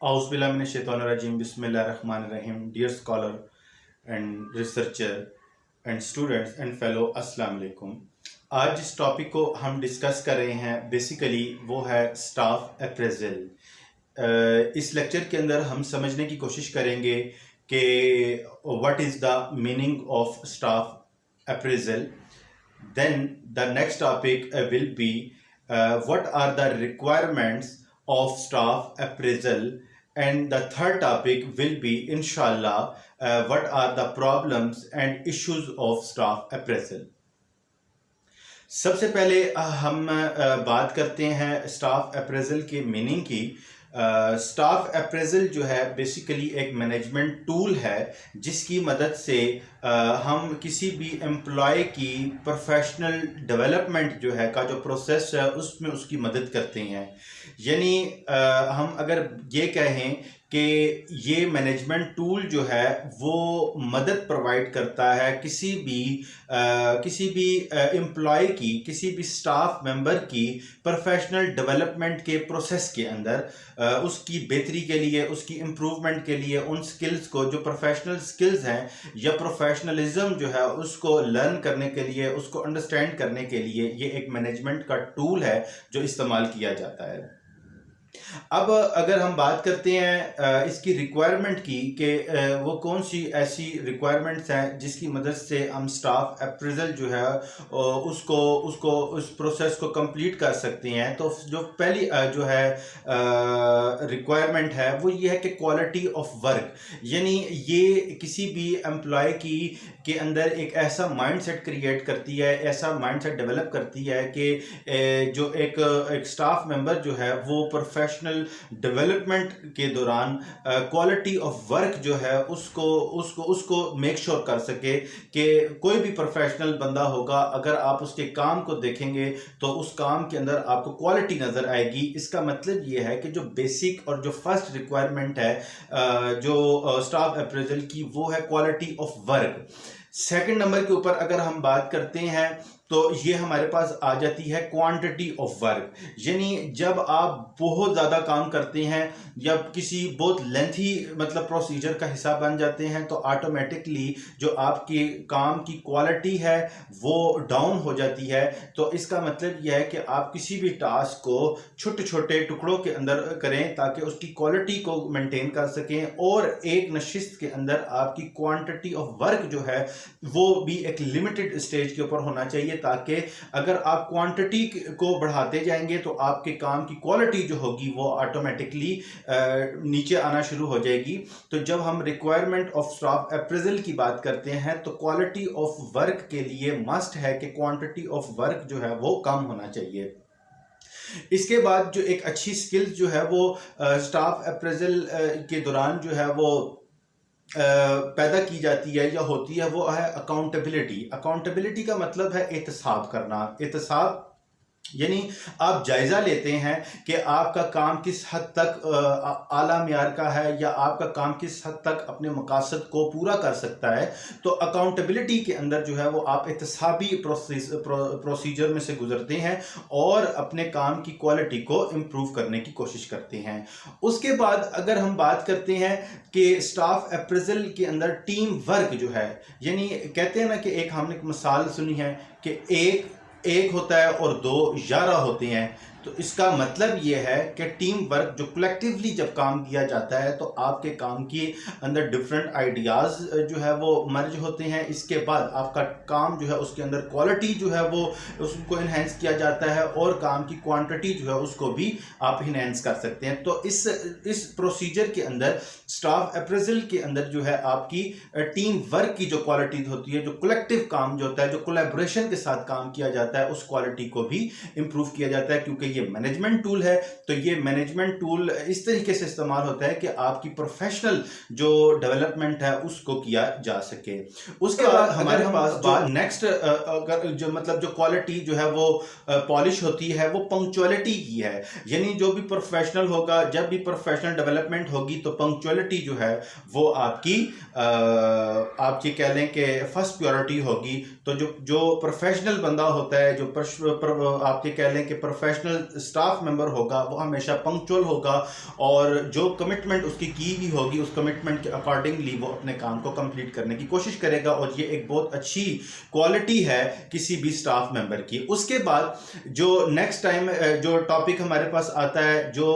Auzubillahiminash-shaytanir-rajim. Bismillahir-rahmanir-rahim. Dear scholar and researcher and students and fellow, अस्सलाम वालेकुम। आज जिस टॉपिक को हम डिस्कस कर रहे हैं बेसिकली वो है स्टाफ अप्रेजल। इस लेक्चर के अंदर हम समझने की कोशिश करेंगे कि what is the meaning of staff appraisal. Then the next topic will be what are the requirements of staff appraisal, and the third topic will be inshallah what are the problems and issues of staff appraisal। सबसे पहले हम बात करते हैं staff appraisal के meaning की। Staff appraisal जो है बेसिकली एक मैनेजमेंट टूल है जिसकी मदद से हम किसी भी एम्प्लॉय की प्रोफेशनल डेवलपमेंट जो है का जो प्रोसेस है उसमें उसकी मदद करते हैं। यानी हम अगर ये कहें कि ये मैनेजमेंट टूल जो है वो मदद प्रोवाइड करता है किसी भी एम्प्लॉय की, किसी भी स्टाफ मेंबर की प्रोफेशनल डेवलपमेंट के प्रोसेस के अंदर उसकी बेहतरी के लिए, उसकी इम्प्रूवमेंट के लिए, उन स्किल्स को जो प्रोफेशनल स्किल्स हैं या प्रोफेशनलिज्म जो है उसको लर्न करने के लिए, उसको अंडरस्टैंड करने के लिए ये एक मैनेजमेंट का टूल है जो इस्तेमाल किया जाता है। अब अगर हम बात करते हैं इसकी रिक्वायरमेंट की कि वो कौन सी ऐसी रिक्वायरमेंट्स हैं जिसकी मदद से हम स्टाफ अप्रेजल जो है उसको उस प्रोसेस को कंप्लीट कर सकते हैं, तो जो पहली जो है रिक्वायरमेंट है वो ये है कि क्वालिटी ऑफ वर्क। यानी ये किसी भी एम्प्लॉय के अंदर एक ऐसा माइंडसेट क्रिएट करती है, ऐसा माइंडसेट डेवलप करती है कि जो एक स्टाफ मेंबर जो है वो प्रोफेशनल डेवलपमेंट के दौरान क्वालिटी ऑफ वर्क जो है उसको मेक श्योर कर सके कि कोई भी प्रोफेशनल बंदा होगा, अगर आप उसके काम को देखेंगे तो उस काम के अंदर आपको क्वालिटी नज़र आएगी। इसका मतलब ये है कि जो बेसिक और जो फर्स्ट रिक्वायरमेंट है जो स्टाफ अप्रेजल की वो है quality of work. Second number के ऊपर अगर हम बात करते हैं तो ये हमारे पास आ जाती है क्वांटिटी ऑफ वर्क। यानी जब आप बहुत ज़्यादा काम करते हैं या किसी बहुत लेंथी मतलब प्रोसीजर का हिस्सा बन जाते हैं तो ऑटोमेटिकली जो आपके काम की क्वालिटी है वो डाउन हो जाती है। तो इसका मतलब यह है कि आप किसी भी टास्क को छोटे छोटे टुकड़ों के अंदर करें ताकि उसकी क्वालिटी को मेंटेन कर सकें और एक नशिस्त के अंदर आपकी क्वांटिटी ऑफ वर्क जो है वो भी एक लिमिटेड स्टेज के ऊपर होना चाहिए, ताकि अगर आप क्वांटिटी को बढ़ाते जाएंगे तो आपके काम की क्वालिटी जो होगी वो ऑटोमेटिकली नीचे आना शुरू हो जाएगी। तो जब हम रिक्वायरमेंट ऑफ स्टाफ अप्रेजल की बात करते हैं तो क्वालिटी ऑफ वर्क के लिए मस्ट है कि क्वांटिटी ऑफ वर्क जो है वो कम होना चाहिए। इसके बाद जो एक अच्छी स्किल्स जो है वो स्टाफ अप्रेजल के दौरान जो है वो पैदा की जाती है या होती है वो है अकाउंटेबिलिटी। अकाउंटेबिलिटी का मतलब है एहतसाब करना। एहतसाब यानी आप जायज़ा लेते हैं कि आपका काम किस हद तक आला मियार का है या आपका काम किस हद तक अपने मकासद को पूरा कर सकता है। तो अकाउंटेबिलिटी के अंदर जो है वो आप एहतसाबी प्रोसीजर में से गुजरते हैं और अपने काम की क्वालिटी को इम्प्रूव करने की कोशिश करते हैं। उसके बाद अगर हम बात करते हैं कि स्टाफ अप्रेजल के अंदर टीम वर्क जो है, यानी कहते हैं ना कि एक हमने एक मिसाल सुनी है कि एक होता है और दो 11 होते हैं। तो इसका मतलब ये है कि टीम वर्क जो कलेक्टिवली जब काम किया जाता है तो आपके काम के अंदर डिफरेंट आइडियाज़ जो है वो मर्ज होते हैं। इसके बाद आपका काम जो है उसके अंदर क्वालिटी जो है वो उसको इन्हेंस किया जाता है और काम की क्वांटिटी जो है उसको भी आप इन्हेंस कर सकते हैं। तो इस प्रोसीजर के अंदर स्टाफ अप्रेजल के अंदर जो है आपकी टीम वर्क की जो क्वालिटी होती है, जो कलेक्टिव काम जो होता है, जो कोलैबोरेशन के साथ काम किया जाता है, उस क्वालिटी को भी इम्प्रूव किया जाता है। क्योंकि ये मैनेजमेंट टूल है तो ये मैनेजमेंट टूल इस तरीके से इस्तेमाल होता है कि आपकी प्रोफेशनल जो डेवलपमेंट है उसको किया जा सके। उसके बाद हमारे पास जो नेक्स्ट अगर जो मतलब जो क्वालिटी जो है वो पॉलिश होती है वो पंक्चुअलिटी की है। यानी जो भी प्रोफेशनल होगा, जब भी प्रोफेशनल डेवलपमेंट होगी तो पंक्चुअलिटी जो है वो आपकी आप ये कह लें कि फर्स्ट प्रायोरिटी होगी। तो जो प्रोफेशनल बंदा होता है, जो आप ये कह लें कि प्रोफेशनल स्टाफ मेंबर होगा वो हमेशा पंक्चुअल होगा और जो कमिटमेंट उसकी की हुई होगी उस कमिटमेंट के अकॉर्डिंगली वो अपने काम को कंप्लीट करने की कोशिश करेगा, और ये एक बहुत अच्छी क्वालिटी है किसी भी स्टाफ मेंबर की। उसके बाद जो नेक्स्ट टाइम जो टॉपिक हमारे पास आता है जो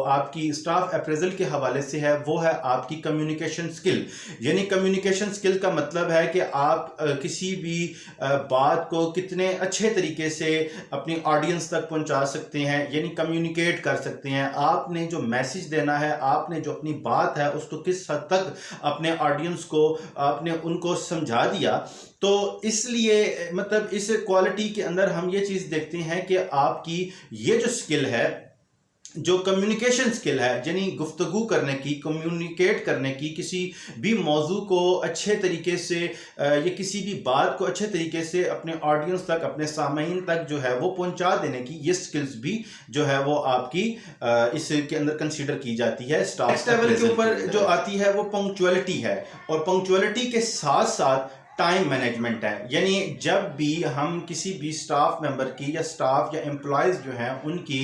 आपकी स्टाफ अप्रेजल के हवाले से है, वो है आपकी कम्युनिकेशन स्किल। यानी कम्युनिकेशन स्किल का मतलब है कि आप किसी भी बात को कितने अच्छे तरीके से अपनी ऑडियंस तक पहुंचा सकते हैं, यानी कम्युनिकेट कर सकते हैं। आपने जो मैसेज देना है, आपने जो अपनी बात है उसको किस हद तक अपने ऑडियंस को आपने उनको समझा दिया। तो इसलिए मतलब इस क्वालिटी के अंदर हम ये चीज़ देखते हैं कि आपकी ये जो स्किल है, जो कम्युनिकेशन स्किल है, यानी गुफ्तगू करने की, कम्युनिकेट करने की, किसी भी मौजू को अच्छे तरीके से या किसी भी बात को अच्छे तरीके से अपने ऑडियंस तक, अपने सामीन तक जो है वो पहुंचा देने की, ये स्किल्स भी जो है वो आपकी इसके अंदर कंसीडर की जाती है। स्टाफ लेवल के ऊपर जो आती है वो पंक्चुअलिटी है, और पंक्चुअलिटी के साथ साथ टाइम मैनेजमेंट है। यानी जब भी हम किसी भी स्टाफ मेंबर की या स्टाफ या एम्प्लॉयज़ जो हैं उनकी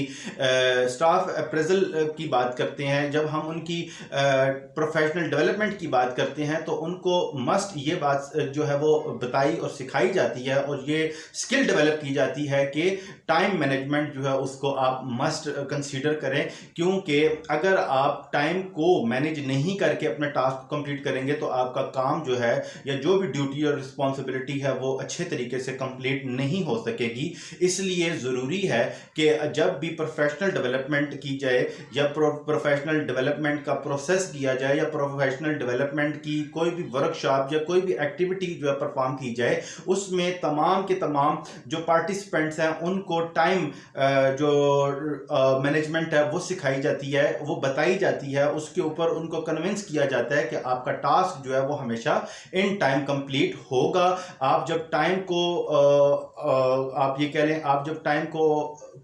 स्टाफ अप्रेजल की बात करते हैं, जब हम उनकी प्रोफेशनल डेवलपमेंट की बात करते हैं, तो उनको मस्ट ये बात जो है वो बताई और सिखाई जाती है और ये स्किल डेवलप की जाती है कि टाइम मैनेजमेंट जो है उसको आप मस्ट कंसीडर करें, क्योंकि अगर आप टाइम को मैनेज नहीं करके अपने टास्क को कंप्लीट करेंगे तो आपका काम जो है या जो भी ड्यूटी और रिस्पॉन्सिबिलिटी है वो अच्छे तरीके से कंप्लीट नहीं हो सकेगी। इसलिए ज़रूरी है कि जब भी प्रोफेशनल डेवलपमेंट की जाए या प्रोफेशनल डेवलपमेंट का प्रोसेस किया जाए या प्रोफेशनल डेवलपमेंट की कोई भी वर्कशॉप या कोई भी एक्टिविटी जो है परफॉर्म की जाए, उसमें तमाम के तमाम जो पार्टिसिपेंट्स हैं उनको टाइम जो मैनेजमेंट है वो सिखाई जाती है, वो बताई जाती है, उसके ऊपर उनको कन्विंस किया जाता है कि आपका टास्क जो है वो हमेशा इन टाइम कंप्लीट होगा। आप जब टाइम को आप ये कह लें, आप जब टाइम को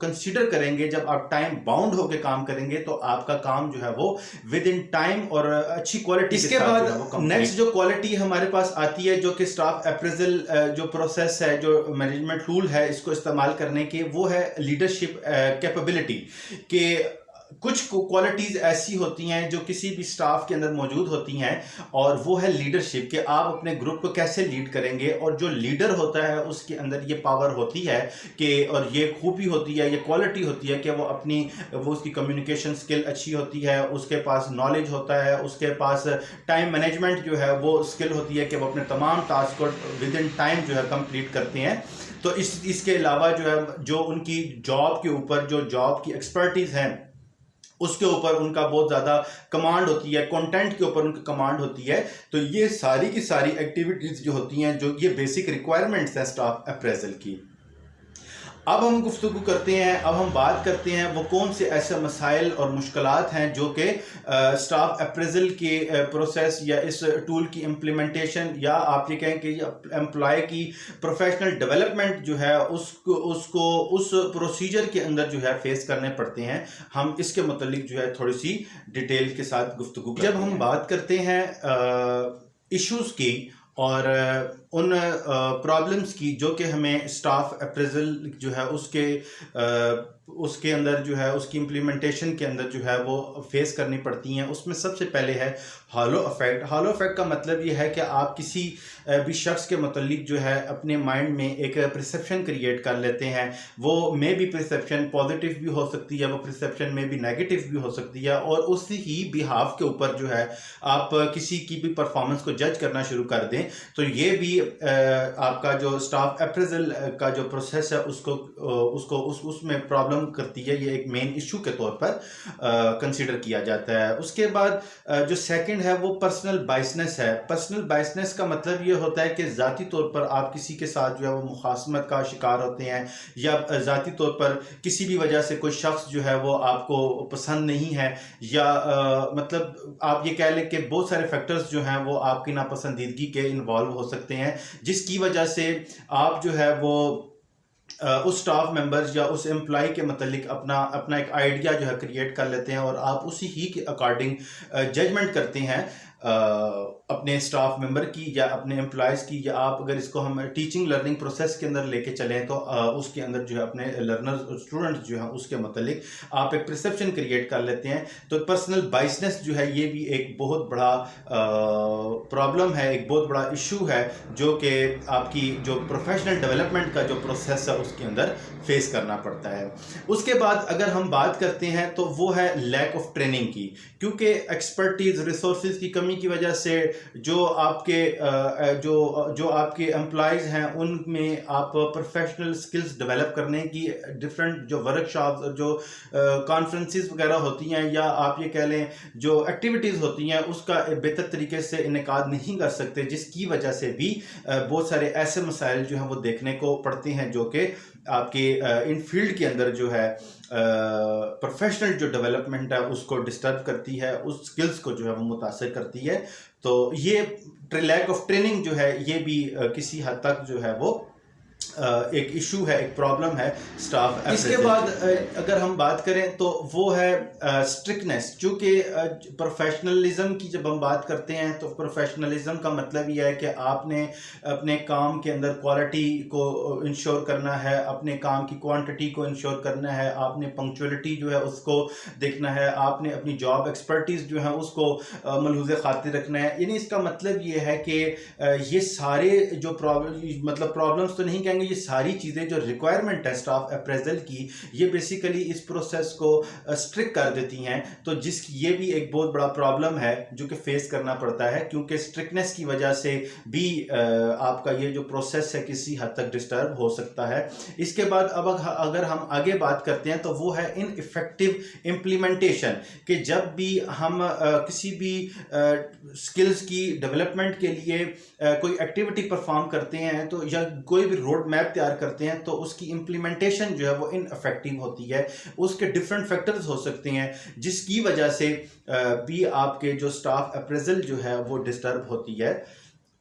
कंसीडर करेंगे, जब आप टाइम बाउंड होकर काम करेंगे तो आपका काम जो है वो विद इन टाइम और अच्छी क्वालिटी। इसके बाद नेक्स्ट जो क्वालिटी हमारे पास आती है जो कि स्टाफ अप्रेजल जो प्रोसेस है, जो मैनेजमेंट टूल है इसको इस्तेमाल करने के, वो है लीडरशिप कैपेबिलिटी। के कुछ क्वालिटीज़ ऐसी होती हैं जो किसी भी स्टाफ के अंदर मौजूद होती हैं, और वो है लीडरशिप, कि आप अपने ग्रुप को कैसे लीड करेंगे। और जो लीडर होता है उसके अंदर ये पावर होती है कि, और ये खूबी होती है, ये क्वालिटी होती है कि वो उसकी कम्युनिकेशन स्किल अच्छी होती है, उसके पास नॉलेज होता है, उसके पास टाइम मैनेजमेंट जो है वो स्किल होती है कि वो अपने तमाम टास्क को विद इन टाइम जो है कंप्लीट करते हैं। तो इसके अलावा जो है जो उनकी जॉब के ऊपर जो जॉब की एक्सपर्टीज़ हैं उसके ऊपर उनका बहुत ज़्यादा कमांड होती है, कंटेंट के ऊपर उनकी कमांड होती है। तो ये सारी की सारी एक्टिविटीज़ जो होती हैं, जो ये बेसिक रिक्वायरमेंट्स हैं स्टाफ अप्रेजल की। अब हम गुफ्तगू करते हैं, अब हम बात करते हैं वो कौन से ऐसे मसाइल और मुश्किलात हैं जो कि स्टाफ अप्रेजल के प्रोसेस या इस टूल की इम्प्लीमेंटेशन, या आप ये कहें कि एम्प्लॉय की प्रोफेशनल डेवलपमेंट जो है उसको उस प्रोसीजर के अंदर जो है फेस करने पड़ते हैं। हम इसके मुतालिक जो है थोड़ी सी डिटेल के साथ गुफ्तगू करते हैं। जब हम बात करते हैं इश्यूज़ की और उन प्रॉब्लम्स की जो कि हमें स्टाफ अप्रेजल जो है उसके अंदर जो है उसकी इम्प्लीमेंटेशन के अंदर जो है वो फेस करनी पड़ती हैं, उसमें सबसे पहले है हॉलो इफेक्ट। हॉलो इफेक्ट का मतलब ये है कि आप किसी भी शख्स के मुतालिक जो है अपने माइंड में एक परसेप्शन क्रिएट कर लेते हैं। वो मे भी परसेप्शन पॉजिटिव भी हो सकती है, वो परसेप्शन में भी नेगेटिव भी हो सकती है, और उसी ही बिहाफ के ऊपर जो है आप किसी की भी परफॉर्मेंस को जज करना शुरू कर दें। तो ये भी आपका जो स्टाफ अप्रेजल का जो प्रोसेस है उसमें प्रॉब्लम करती है। ये एक मेन इशू के तौर पर कंसीडर किया जाता है। उसके बाद जो सेकंड है वो पर्सनल बायसनेस है। पर्सनल बायसनेस का मतलब ये होता है कि ज़ाती तौर पर आप किसी के साथ जो है वो मुखासमत का शिकार होते हैं, या ज़ाती तौर पर किसी भी वजह से कोई शख्स जो है वो आपको पसंद नहीं है, या मतलब आप ये कह लें कि बहुत सारे फैक्टर्स जो हैं वो आपकी नापसंदीदगी के इन्वॉल्व हो सकते हैं, जिसकी वजह से आप जो है वो उस स्टाफ मेंबर्स या उस एम्प्लॉय के मतलब अपना अपना एक आइडिया जो है क्रिएट कर लेते हैं और आप उसी ही के अकॉर्डिंग जजमेंट करते हैं अपने स्टाफ मेंबर की या अपने एम्प्लॉयज़ की, या आप अगर इसको हम टीचिंग लर्निंग प्रोसेस के अंदर लेके चलें तो उसके अंदर जो है अपने लर्नर्स स्टूडेंट्स जो हैं उसके मतलब आप एक परसेप्शन क्रिएट कर लेते हैं। तो पर्सनल बाइसनेस जो है ये भी एक बहुत बड़ा प्रॉब्लम है, एक बहुत बड़ा इशू है जो कि आपकी जो प्रोफेशनल डेवलपमेंट का जो प्रोसेस है उसके अंदर फेस करना पड़ता है। उसके बाद अगर हम बात करते हैं तो वो है लैक ऑफ ट्रेनिंग की, क्योंकि एक्सपर्टीज रिसोर्सेज की कमी की वजह से जो आपके जो आपके एम्प्लॉयज़ हैं उनमें आप प्रोफेशनल स्किल्स डेवलप करने की डिफरेंट जो वर्कशॉप्स और जो कॉन्फ्रेंसेस वगैरह होती हैं, या आप ये कह लें जो एक्टिविटीज़ होती हैं उसका बेहतर तरीके से इनेकाद नहीं कर सकते, जिसकी वजह से भी बहुत सारे ऐसे मसाइल जो हैं वो देखने को पड़ते हैं जो कि आपके इन फील्ड के अंदर जो है प्रोफेशनल जो डेवलपमेंट है उसको डिस्टर्ब करती है, उस स्किल्स को जो है वो मुतासर करती है। तो ये लैक ऑफ ट्रेनिंग जो है ये भी किसी हद तक जो है वो एक इशू है, एक प्रॉब्लम है स्टाफ। इसके बाद अगर हम बात करें तो वो है स्ट्रिक्टनेस, चूँकि प्रोफेशनलिज्म की जब हम बात करते हैं तो प्रोफेशनलिज्म का मतलब यह है कि आपने अपने काम के अंदर क्वालिटी को इंश्योर करना है, अपने काम की क्वांटिटी को इंश्योर करना है, आपने पंक्चुअलिटी जो है उसको देखना है, आपने अपनी जॉब एक्सपर्टीज जो है उसको मलहूज़ खातिर रखना है। यानी इसका मतलब ये है कि ये सारे जो प्रॉब्लम्स तो नहीं कहेंगे, ये सारी चीज़ें जो रिक्वायरमेंट है स्टाफ अप्रेजल की, ये बेसिकली इस प्रोसेस को स्ट्रिक्ट कर देती हैं। तो ये भी एक बहुत बड़ा प्रॉब्लम है जो कि फेस करना पड़ता है, क्योंकि स्ट्रिक्टनेस की वजह से भी आपका ये जो प्रोसेस है किसी हद तक डिस्टर्ब हो सकता है। इसके बाद अब अगर हम आगे बात करते हैं तो वो है इनइफेक्टिव इम्प्लीमेंटेशन, कि जब भी हम किसी भी स्किल्स की डेवलपमेंट के लिए कोई एक्टिविटी परफॉर्म करते हैं तो या कोई भी रोड मैप तैयार करते हैं तो उसकी इम्प्लीमेंटेशन जो है वो इनइफेक्टिव होती है। उसके डिफरेंट फैक्टर्स हो सकते हैं जिसकी वजह से भी आपके जो स्टाफ अप्रेजल जो है वो डिस्टर्ब होती है।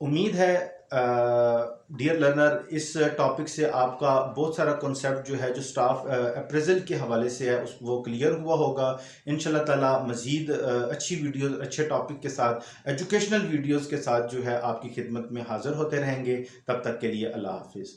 उम्मीद है डियर लर्नर इस टॉपिक से आपका बहुत सारा कॉन्सेप्ट जो है जो स्टाफ अप्रेजल के हवाले से है वो क्लियर हुआ होगा। इंशाल्लाह ताला मज़ीद अच्छी वीडियोस अच्छे टॉपिक के साथ एजुकेशनल वीडियोस के साथ जो है आपकी खिदमत में हाज़िर होते रहेंगे। तब तक के लिए अल्लाह हाफिज़।